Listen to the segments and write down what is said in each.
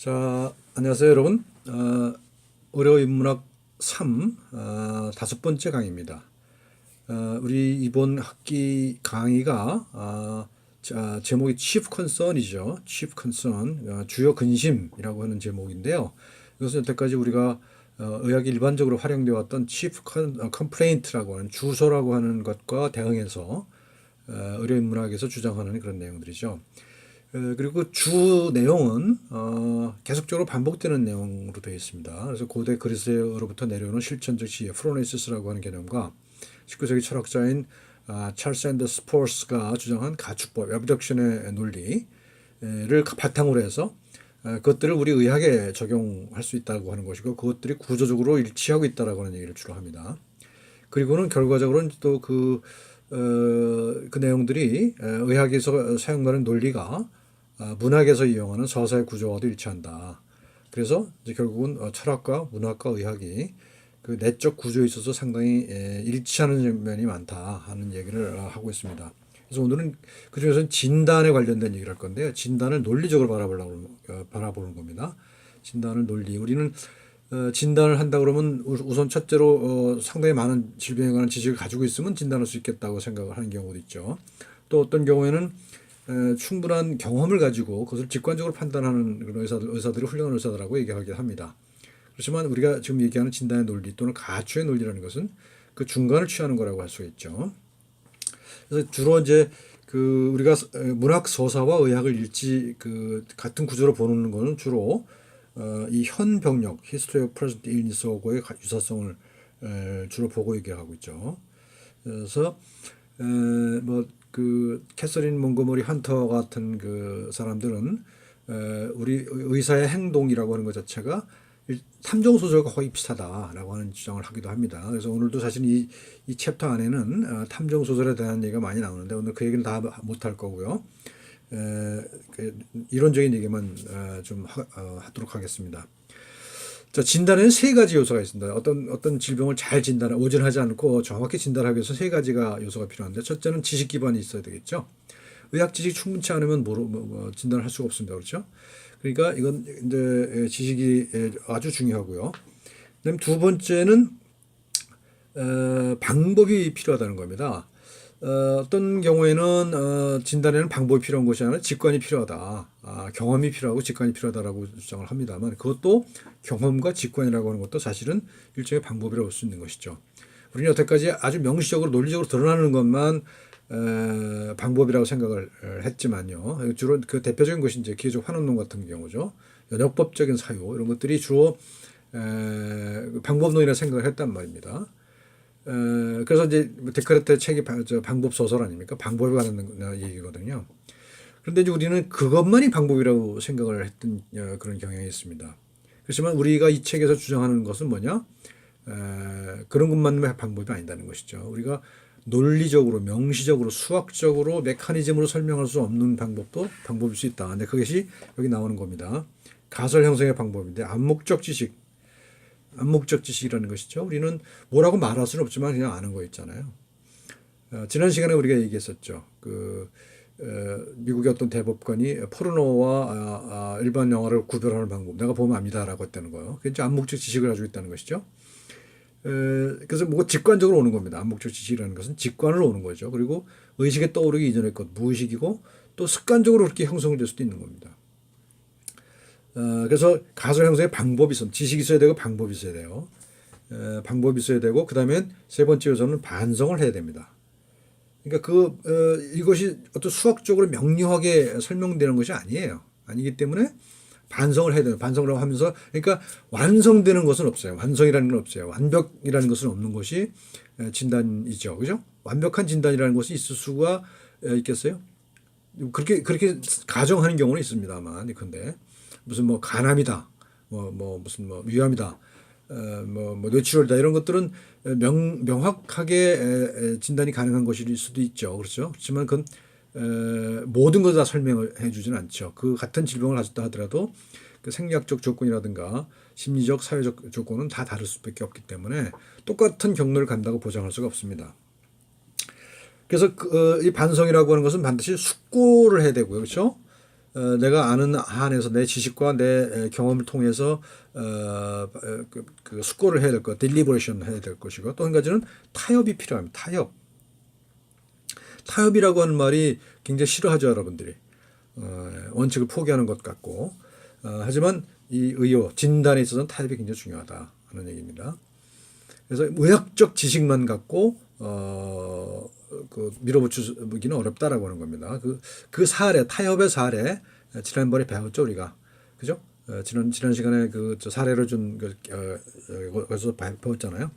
자, 안녕하세요, 여러분. 의료인문학 3, 다섯 번째 강의입니다. 우리 이번 학기 강의가, 제목이 Chief Concern이죠. Chief Concern, 주요 근심이라고 하는 제목인데요. 이것은 여태까지 우리가 의학이 일반적으로 활용되어 왔던 Chief Complaint라고 하는 주소라고 하는 것과 대응해서 의료인문학에서 주장하는 그런 내용들이죠. 그리고 주 내용은 계속적으로 반복되는 내용으로 되어 있습니다. 그래서 고대 그리스로부터 내려오는 실천적 지혜, 프로네시스라고 하는 개념과 19세기 철학자인 찰스 앤더 스포츠가 주장한 가축법, 에브덕션의 논리를 바탕으로 해서 그것들을 우리 의학에 적용할 수 있다고 하는 것이고, 그것들이 구조적으로 일치하고 있다라고 하는 얘기를 주로 합니다. 그리고는 결과적으로는 또 그 내용들이 의학에서 사용하는 논리가 문학에서 이용하는 서사의 구조와도 일치한다. 그래서 이제 결국은 철학과 문학과 의학이 그 내적 구조에 있어서 상당히 일치하는 면이 많다 하는 얘기를 하고 있습니다. 그래서 오늘은 그중에서 진단에 관련된 얘기를 할 건데요. 진단을 논리적으로 바라보는 겁니다. 진단을 논리. 우리는 진단을 한다 그러면 우선 첫째로 상당히 많은 질병에 관한 지식을 가지고 있으면 진단할 수 있겠다고 생각을 하는 경우도 있죠. 또 어떤 경우에는 충분한 경험을 가지고 그것을 직관적으로 판단하는 그런 의사들이 훌륭한 의사들하고 얘기하긴 합니다. 그렇지만 우리가 지금 얘기하는 진단의 논리 또는 가추의 논리라는 것은 그 중간을 취하는 거라고 할 수 있죠. 그래서 주로 이제 그 우리가 문학 서사와 의학을 같은 구조로 보는 것은 주로 이 현병력, History of Present Illness하고의 유사성을 주로 보고 얘기하고 있죠. 그래서 뭐 그 캐서린 몽고머리 헌터 같은 그 사람들은 우리 의사의 행동이라고 하는 것 자체가 탐정 소설과 거의 비슷하다라고 하는 주장을 하기도 합니다. 그래서 오늘도 사실 이 챕터 안에는 탐정 소설에 대한 얘기가 많이 나오는데 오늘 그 얘기는 다 못할 거고요. 이론적인 얘기만 좀 하도록 하겠습니다. 자, 진단에는 세 가지 요소가 있습니다. 어떤 질병을 잘 오진하지 않고 정확히 진단하기 위해서 세 가지가 요소가 필요한데, 첫째는 지식 기반이 있어야 되겠죠. 의학 지식이 충분치 않으면 진단을 할 수가 없습니다. 그렇죠? 그러니까 이건 이제 지식이 아주 중요하고요. 그다음 두 번째는 방법이 필요하다는 겁니다. 어떤 경우에는 진단에는 방법이 필요한 것이 아니라 직관이 필요하다. 경험이 필요하고 직관이 필요하다라고 주장을 합니다만, 그것도 경험과 직관이라고 하는 것도 사실은 일종의 방법이라고 볼 수 있는 것이죠. 우리는 여태까지 아주 명시적으로 논리적으로 드러나는 것만 방법이라고 생각을 했지만요. 주로 그 대표적인 것이 이제 기계적 환원론 같은 경우죠. 연역법적인 사유 이런 것들이 주로 방법론이라 생각을 했단 말입니다. 그래서 이제 데카르트 책이 방법 소설 아닙니까? 방법에 관한 얘기거든요. 그런데 이제 우리는 그것만이 방법이라고 생각을 했던 그런 경향이 있습니다. 그렇지만 우리가 이 책에서 주장하는 것은 뭐냐? 그런 것만의 방법이 아니다는 것이죠. 우리가 논리적으로, 명시적으로, 수학적으로, 메커니즘으로 설명할 수 없는 방법도 방법일 수 있다. 근데 그것이 여기 나오는 겁니다. 가설 형성의 방법인데 암묵적 지식이라는 것이죠. 우리는 뭐라고 말할 수는 없지만 그냥 아는 거 있잖아요. 지난 시간에 우리가 얘기했었죠. 미국의 어떤 대법관이 포르노와 일반 영화를 구별하는 방법, 내가 보면 압니다라고 했다는 거예요. 그게 이제 암묵적 지식을 가지고 있다는 것이죠. 그래서 뭐 직관적으로 오는 겁니다. 암묵적 지식이라는 것은 직관으로 오는 거죠. 그리고 의식에 떠오르기 이전의 것, 무의식이고 또 습관적으로 그렇게 형성될 수도 있는 겁니다. 그래서 가설 형성의 방법이 지식이 있어야 되고 방법이 있어야 돼요. 방법이 있어야 되고, 그 다음에 세 번째 요소는 반성을 해야 됩니다. 그러니까 이것이 어떤 수학적으로 명료하게 설명되는 것이 아니기 때문에 반성을 해야 돼요. 반성을 하면서, 그러니까 완성되는 것은 없어요. 완성이라는 건 없어요. 완벽이라는 것은 없는 것이 진단이죠. 그죠? 완벽한 진단이라는 것이 있을 수가 있겠어요? 그렇게 가정하는 경우는 있습니다만, 근데 무슨 뭐 간암이다, 무슨 위암이다, 뇌출혈이다, 이런 것들은 명확하게 진단이 가능한 것일 수도 있죠. 그렇죠? 그렇지만 그건 모든 걸 다 설명을 해주지는 않죠. 그 같은 질병을 가졌다 하더라도 그 생리학적 조건이라든가 심리적, 사회적 조건은 다 다를 수밖에 없기 때문에 똑같은 경로를 간다고 보장할 수가 없습니다. 그래서 이 반성이라고 하는 것은 반드시 숙고를 해야 되고요. 그렇죠? 내가 아는 한에서 내 지식과 내 경험을 통해서 그 숙고를 해야 될 것, 딜리버레이션 해야 될 것이고, 또 한 가지는 타협이 필요합니다. 타협이라고 하는 말이 굉장히 싫어하죠, 여러분들이. 원칙을 포기하는 것 같고, 하지만 이 의료 진단에 있어서는 타협이 굉장히 중요하다 하는 얘기입니다. 그래서 의학적 지식만 갖고 그 밀어붙이기는 어렵다라고 하는 겁니다. 그 사례, 타협의 사례, 지난번에 배웠죠, 우리가. 그죠? 지난 시간에 그 사례를 준, 거기서 배웠잖아요.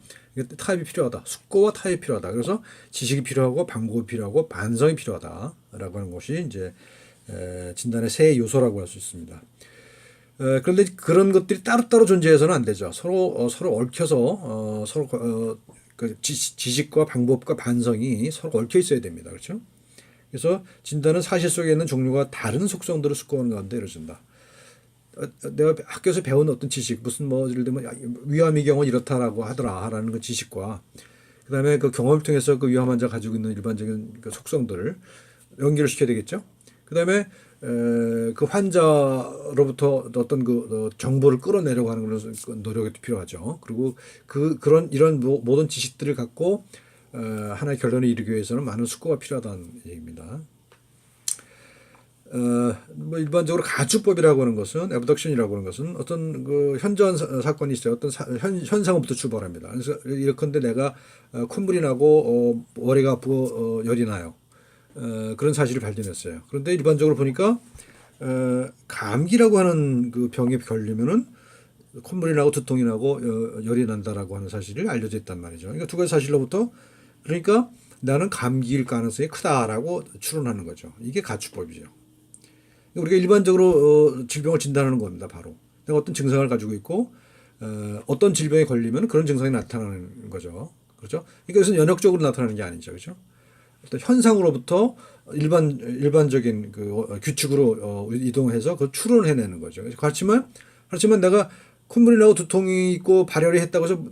타협이 필요하다. 숙고와 타협이 필요하다. 그래서 지식이 필요하고, 방법이 필요하고, 반성이 필요하다라고 하는 것이 이제, 진단의 세 요소라고 할 수 있습니다. 그런데 그런 것들이 따로따로 존재해서는 안 되죠. 서로 얽혀서, 그 지식과 방법과 반성이 서로 얽혀 있어야 됩니다. 그렇죠? 그래서 진단은 사실 속에 있는 종류가 다른 속성들을 숙고하는 가운데 이루어진다. 내가 학교에서 배운 어떤 지식, 무슨 뭐 예를 들면 위암의 경우 이렇다라고 하더라라는 그 지식과 그다음에 그 경험을 통해서 그 위암 환자 가지고 있는 일반적인 그 속성들을 연결을 시켜야 되겠죠. 그다음에 그 환자로부터 어떤 그 정보를 끌어내려고 하는 그런 노력이 필요하죠. 그리고 이런 모든 지식들을 갖고 하나의 결론에 이르기 위해서는 많은 숙고가 필요하다는 얘기입니다. 뭐 일반적으로 가축법이라고 하는 것은 애버덕션이라고 하는 것은 어떤 그 현저한 사건이 있어요. 어떤 현상부터 출발합니다. 그래서 예컨대 내가 콧물이 나고 머리가 아프고 열이 나요. 그런 사실을 발견했어요. 그런데 일반적으로 보니까 감기라고 하는 그 병에 걸리면은 콧물이 나고 두통이 나고 열이 난다라고 하는 사실이 알려져 있단 말이죠. 그러니까 두 가지 사실로부터 그러니까 나는 감기일 가능성이 크다라고 추론하는 거죠. 이게 가축법이죠. 우리가 일반적으로 질병을 진단하는 겁니다. 바로 내가 어떤 증상을 가지고 있고 어떤 질병에 걸리면 그런 증상이 나타나는 거죠. 그렇죠? 그러니까 이것은 연역적으로 나타나는 게 아니죠. 그렇죠? 어떤 현상으로부터 일반적인 그 규칙으로 이동해서 그 추론을 해내는 거죠. 그렇지만 내가 콧물이 나고 두통이 있고 발열이 했다고 해서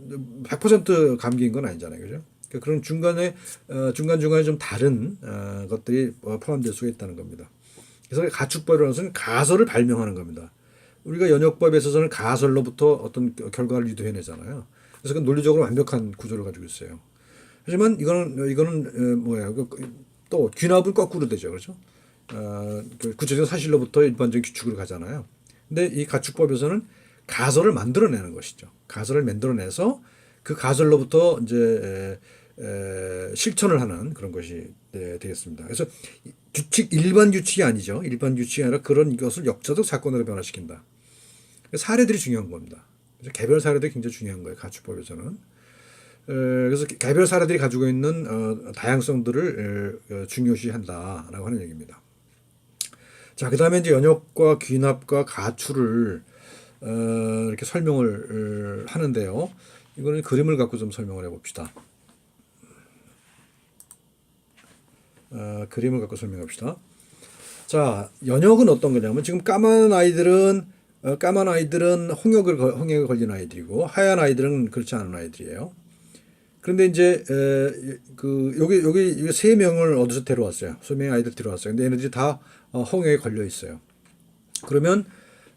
100% 감기인 건 아니잖아요. 그죠? 그러니까 그런 중간중간에 좀 다른 것들이 포함될 수가 있다는 겁니다. 그래서 가축법이라는 것은 가설을 발명하는 겁니다. 우리가 연역법에 있어서는 가설로부터 어떤 결과를 유도해내잖아요. 그래서 그 논리적으로 완벽한 구조를 가지고 있어요. 하지만 이거는 뭐예요? 또 귀납은 거꾸로 되죠, 그렇죠? 그 구체적인 사실로부터 일반적인 규칙으로 가잖아요. 근데 이 가축법에서는 가설을 만들어내는 것이죠. 가설을 만들어내서 그 가설로부터 이제 실천을 하는 그런 것이 되겠습니다. 그래서 일반 규칙이 아니죠. 일반 규칙이 아니라 그런 것을 역사적 사건으로 변화시킨다. 사례들이 중요한 겁니다. 그래서 개별 사례들이 굉장히 중요한 거예요. 가축법에서는. 그래서 개별 사례들이 가지고 있는 다양성들을 중요시한다라고 하는 얘기입니다. 자, 그 다음에 이제 연역과 귀납과 가출을 이렇게 설명을 하는데요. 이거는 그림을 갖고 좀 설명을 해봅시다. 그림을 갖고 설명합시다. 자, 연역은 어떤 거냐면 지금 까만 아이들은 홍역에 걸린 아이들이고 하얀 아이들은 그렇지 않은 아이들이에요. 그런데 이제 여기 세 명을 어디서 데려왔어요. 세 명의 아이들 데려왔어요. 근데 얘네들이 다 홍역에 걸려 있어요. 그러면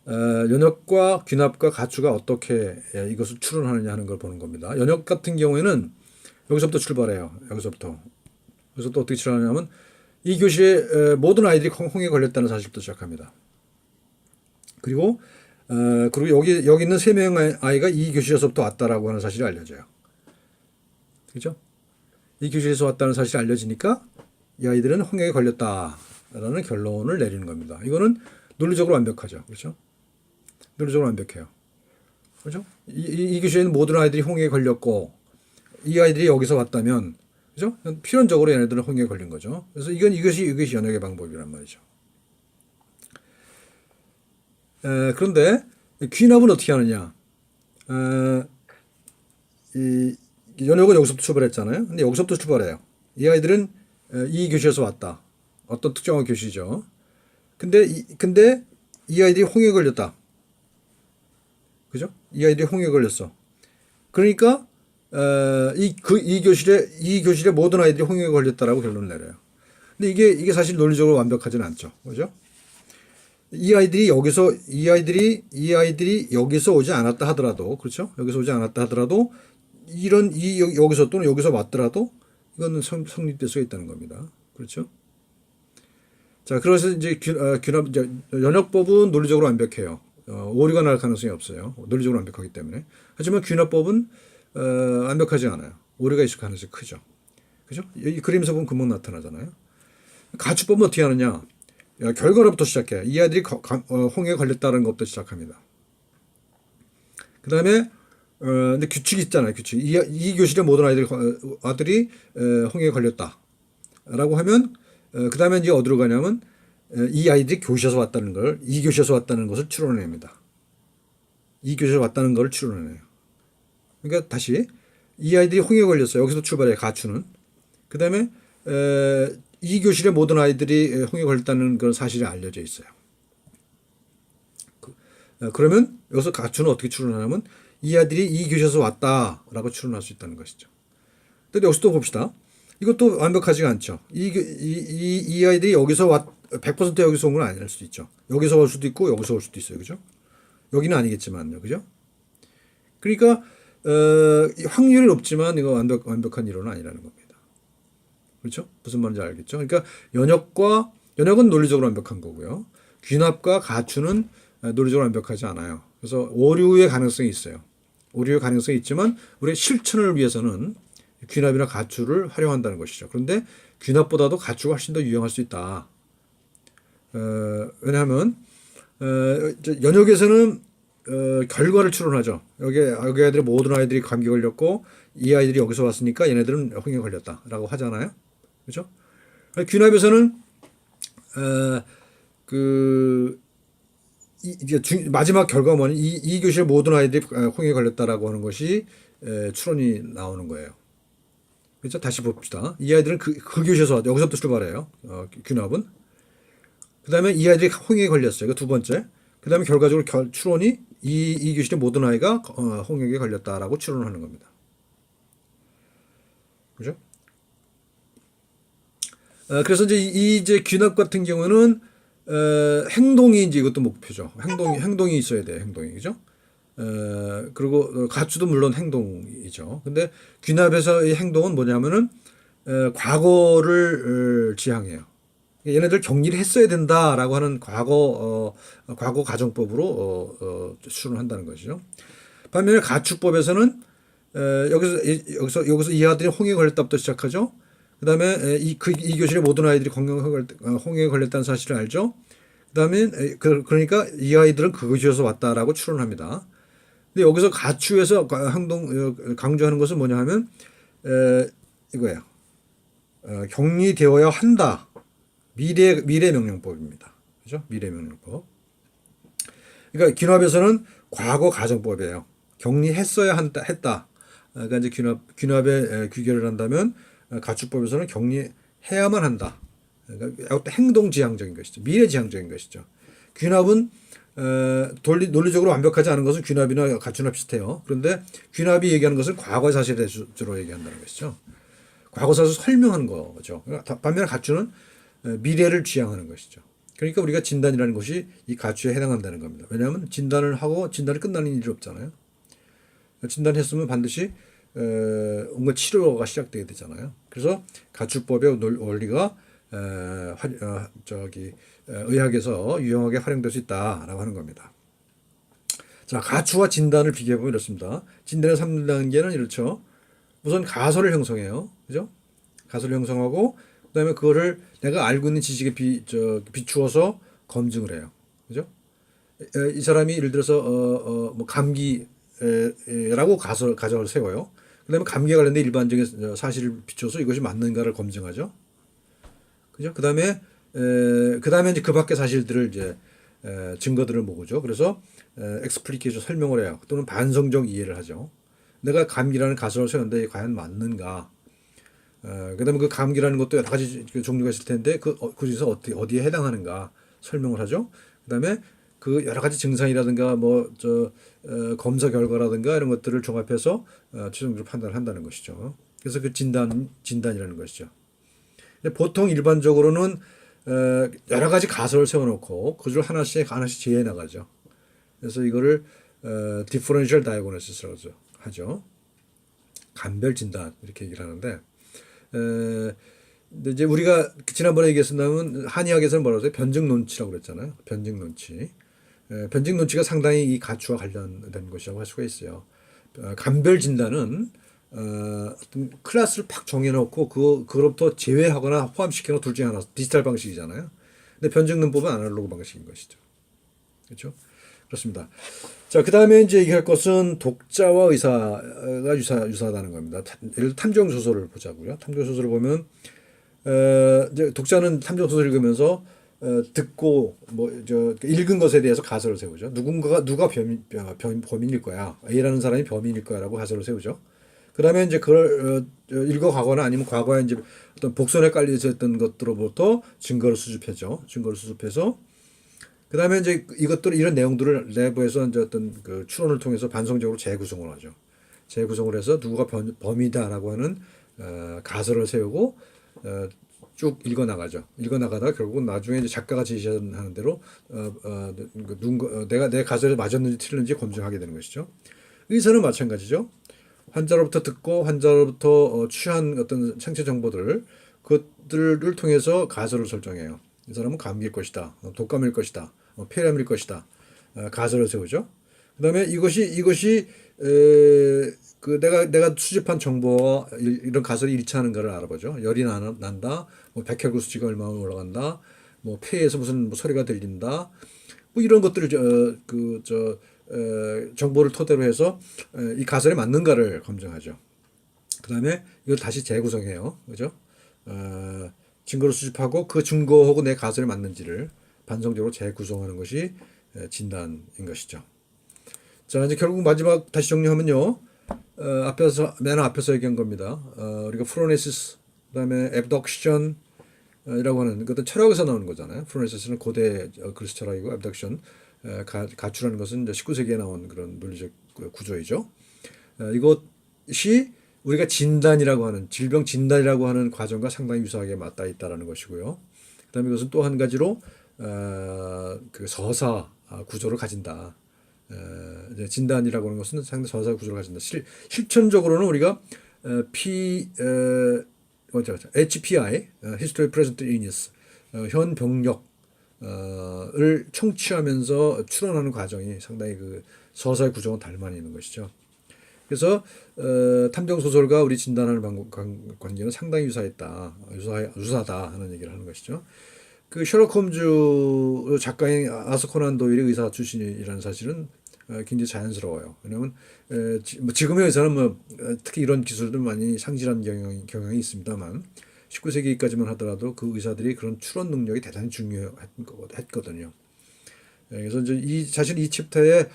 연역과 귀납과 가축가 어떻게 이것을 추론하느냐 하는 걸 보는 겁니다. 연역 같은 경우에는 여기서부터 출발해요. 여기서부터 어떻게 추론하냐면 이 교실에 모든 아이들이 홍역에 걸렸다는 사실부터 시작합니다. 그리고 여기 있는 세 명의 아이가 이 교실에서부터 왔다라고 하는 사실이 알려져요. 그죠? 이 교실에서 왔다는 사실이 알려지니까 이 아이들은 홍역에 걸렸다라는 결론을 내리는 겁니다. 이거는 논리적으로 완벽하죠. 그렇죠? 논리적으로 완벽해요. 그렇죠? 이 교실에는 모든 아이들이 홍역에 걸렸고 이 아이들이 여기서 왔다면 그죠? 필연적으로 얘네들은 홍역에 걸린 거죠. 그래서 이것이 연역의 방법이란 말이죠. 그런데 귀납은 어떻게 하느냐? 이 연역은 여기서부터 출발했잖아요. 근데 여기서부터 출발해요. 이 아이들은 이 교실에서 왔다. 어떤 특정한 교실이죠. 근데 이 아이들이 홍역에 걸렸다. 그죠? 이 아이들이 홍역에 걸렸어. 그러니까 이 교실에 모든 아이들이 홍역에 걸렸다라고 결론을 내려요. 근데 이게 사실 논리적으로 완벽하지는 않죠. 그죠? 이 아이들이 여기서 오지 않았다 하더라도, 그렇죠? 여기서 오지 않았다 하더라도 여기서 또는 여기서 왔더라도 이거는 성립될 수가 있다는 겁니다. 그렇죠? 자, 그래서 이제 연역법은 논리적으로 완벽해요. 오류가 날 가능성이 없어요. 논리적으로 완벽하기 때문에. 하지만 균합법은 완벽하지 않아요. 오류가 있을 가능성이 크죠. 그죠? 이 그림에서 보면 금방 나타나잖아요. 가축법은 어떻게 하느냐? 결과로부터 시작해. 이 아이들이 홍해에 걸렸다는 것부터 시작합니다. 그 다음에 근데 규칙이 있잖아요. 규칙. 이 교실의 모든 아들이 홍해에 걸렸다라고 하면 그 다음에 이제 어디로 가냐면 이 아이들이 교시에서 왔다는 걸, 이 교시에서 왔다는 것을 추론해냅니다. 이 교시에서 왔다는 걸 추론해내요. 그러니까 다시 이 아이들이 홍해에 걸렸어요. 여기서 출발해요. 가추는. 그 다음에 이 교실의 모든 아이들이 홍해에 걸렸다는 그런 사실이 알려져 있어요. 그러면 여기서 가추는 어떻게 추론하냐면 이 아이들이 이 교실에서 왔다라고 추론할 수 있다는 것이죠. 근데 여기서 또 봅시다. 이것도 완벽하지가 않죠. 이 아이들이 여기서 100% 여기서 온 건 아닐 수도 있죠. 여기서 올 수도 있고 여기서 올 수도 있어요. 그죠? 여기는 아니겠지만요. 그죠? 그러니까 확률이 높지만 이거 완벽한 이론은 아니라는 겁니다. 그렇죠? 무슨 말인지 알겠죠? 그러니까 연역은 논리적으로 완벽한 거고요. 균합과 가추는 논리적으로 완벽하지 않아요. 그래서 오류의 가능성이 있어요. 오류의 가능성이 있지만 우리의 실천을 위해서는 균합이나 가추를 활용한다는 것이죠. 그런데 균합보다도 가추가 훨씬 더 유용할 수 있다. 왜냐하면 연역에서는 결과를 추론하죠. 여기 아이들의 모든 아이들이 감기 걸렸고 이 아이들이 여기서 왔으니까 얘네들은 홍에 걸렸다라고 하잖아요. 그렇죠? 균합에서는 이제 마지막 결과가 뭐니? 이 교실의 모든 아이들이 홍에 걸렸다라고 하는 것이 추론이 나오는 거예요. 그렇죠? 다시 봅시다. 이 아이들은 그 교시에서 여기서부터 출발해요. 균합은. 그 다음에 이 아이들이 홍해에 걸렸어요. 그 두 번째. 그 다음에 결과적으로 추론이 이 교실의 모든 아이가 홍해에 걸렸다라고 추론을 하는 겁니다. 그죠? 그래서 이제 균합 같은 경우는 행동이 이제 이것도 목표죠. 행동이 있어야 돼요. 행동이. 그죠? 그리고 가추도 물론 행동이죠. 근데 균합에서의 행동은 뭐냐면은 과거를 지향해요. 얘네들 격리를 했어야 된다라고 하는 과거 가정법으로 추론한다는 것이죠. 반면에 가축법에서는 여기서 이 아들이 홍해에 걸렸다부터 시작하죠. 그다음에 이 교실의 모든 아이들이 홍해에 걸렸다는 사실을 알죠. 그다음에 그러니까 이 아이들은 그 교실에서 왔다라고 추론합니다. 근데 여기서 가추에서 강조하는 것은 뭐냐 하면 이거예요. 격리되어야 한다. 미래 명령법입니다. 그죠? 미래 명령법. 그러니까 균합에서는 과거 가정법이에요. 격리했어야 했다. 그러니까 이제 균합에 규결을 한다면 가축법에서는 격리해야만 한다. 그러니까 행동지향적인 것이죠. 미래지향적인 것이죠. 균합은 논리적으로 완벽하지 않은 것은 균합이나 가추나 비슷해요. 그런데 균합이 얘기하는 것은 과거 사실에 주로 얘기한다는 것이죠. 과거 사실 설명하는 거죠. 반면에 가추는 미래를 지향하는 것이죠. 그러니까 우리가 진단이라는 것이 이 가추에 해당한다는 겁니다. 왜냐하면 진단을 하고 진단이 끝나는 일이 없잖아요. 진단했으면 반드시 뭔가 치료가 시작되게 되잖아요. 그래서 가축법의 원리가 의학에서 유용하게 활용될 수 있다라고 하는 겁니다. 자, 가추와 진단을 비교해보면 이렇습니다. 진단의 3단계는 이렇죠. 우선 가설을 형성해요. 그죠? 가설을 형성하고, 그 다음에 그거를 내가 알고 있는 지식에 비추어서 검증을 해요. 그죠? 이 사람이 예를 들어서, 뭐 감기라고 가설을 세워요. 그 다음에 감기에 관련된 일반적인 사실을 비춰서 이것이 맞는가를 검증하죠. 그죠? 그 다음에 이제 그 밖의 사실들을 이제, 증거들을 모으죠. 그래서, 엑스플리케이션 설명을 해요. 또는 반성적 이해를 하죠. 내가 감기라는 가설을 세웠는데 과연 맞는가? 그다음에 그 감기라는 것도 여러 가지 종류가 있을 텐데 그 중에서 어디에 해당하는가 설명을 하죠. 그다음에 그 여러 가지 증상이라든가 검사 결과라든가 이런 것들을 종합해서 최종적으로 판단을 한다는 것이죠. 그래서 그 진단이라는 것이죠. 보통 일반적으로는 여러 가지 가설을 세워놓고 그걸 하나씩 하나씩 제해 나가죠. 그래서 이거를 differential diagnosis라고 하죠. 간별 진단 이렇게 얘기를 하는데 근데 이제 우리가 지난번에 얘기했었다면 한의학에서는 뭐라고 해요? 변증 논치라고 그랬잖아요. 변증 논치. 변증 논치가 상당히 이 가추와 관련된 것이라고 할 수가 있어요. 간별 진단은 어떤 클래스를 팍 정해놓고 그로부터 제외하거나 포함시키거나 둘 중에 하나 디지털 방식이잖아요. 근데 변증론법은 아날로그 방식인 것이죠. 그렇죠? 그렇습니다. 자, 그 다음에 이제 얘기할 것은 독자와 의사가 유사하다는 겁니다. 예를 들어 탐정 소설을 보자고요. 탐정 소설을 보면 이제 독자는 탐정 소설 읽으면서 듣고 읽은 것에 대해서 가설을 세우죠. 누가 범인일 거야. A라는 사람이 범인일 거야라고 가설을 세우죠. 그다음에 이제 그걸 읽어가거나 아니면 과거에 이제 어떤 복선에 깔려있었던 것들로부터 증거를 수집하죠. 증거를 수집해서 그다음에 이제 이런 내용들을 내부에서 이제 어떤 그 추론을 통해서 반성적으로 재구성을 하죠. 재구성을 해서 누가 범이다라고 하는 가설을 세우고 쭉 읽어 나가죠. 읽어 나가다가 결국은 나중에 이제 작가가 제시하는 대로 내가 내 가설에 맞았는지 틀렸는지 검증하게 되는 것이죠. 의사는 마찬가지죠. 환자로부터 듣고 환자로부터 취한 어떤 생체 정보들 그것들을 통해서 가설을 설정해요. 이 사람은 감기일 것이다, 독감일 것이다, 폐렴일 것이다, 가설을 세우죠. 그다음에 이것이 그 내가 수집한 정보와 이런 가설이 일치하는가를 알아보죠. 열이 난다, 뭐 백혈구 수치가 얼마나 올라간다, 뭐 폐에서 무슨 뭐 소리가 들린다, 뭐 이런 것들을 정보를 토대로 해서 이 가설에 맞는가를 검증하죠. 그다음에 이걸 다시 재구성해요, 그죠? 증거를 수집하고 그 증거하고 내 가설에 맞는지를 반성적으로 재구성하는 것이 진단인 것이죠. 자, 이제 결국 마지막 다시 정리하면요. 맨 앞에서 얘기한 겁니다. 우리가 프로네시스, 그다음에 앱덕션 이라고 하는 어떤 철학에서 나오는 거잖아요. 프로네시스는 고대 그리스 철학이고 앱덕션 가출하는 것은 이제 19세기에 나온 그런 논리적 구조이죠. 이것이 우리가 진단이라고 하는 질병 진단이라고 하는 과정과 상당히 유사하게 맞닿아 있다라는 것이고요. 그다음에 이것은 또 한 가지로 그 서사 구조를 가진다. 진단이라고 하는 것은 상당히 서사 구조를 가진다. 실천적으로는 우리가 HPI, History Present Illness, 현 병력을 청취하면서 추론하는 과정이 상당히 그 서사의 구조와 닮아 있는 것이죠. 그래서 탐정 소설과 우리 진단하는 관계는 상당히 유사하다 하는 얘기를 하는 것이죠. 그 셜록 홈즈 작가인 아서 코난 도일이 의사 출신이라는 사실은 굉장히 자연스러워요. 왜냐하면 지금의 의사는 특히 이런 기술들 많이 상실한 경향이 있습니다만 19세기까지만 하더라도 그 의사들이 그런 추론 능력이 대단히 중요했거든요. 그래서 이제 사실 이 챕터에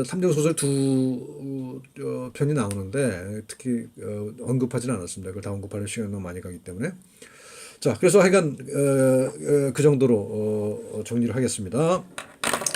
탐정 소설 두 편이 나오는데 특히 언급하지는 않았습니다. 그걸 다 언급하는 시간이 너무 많이 가기 때문에. 자, 그래서 하여간 그 정도로 정리를 하겠습니다.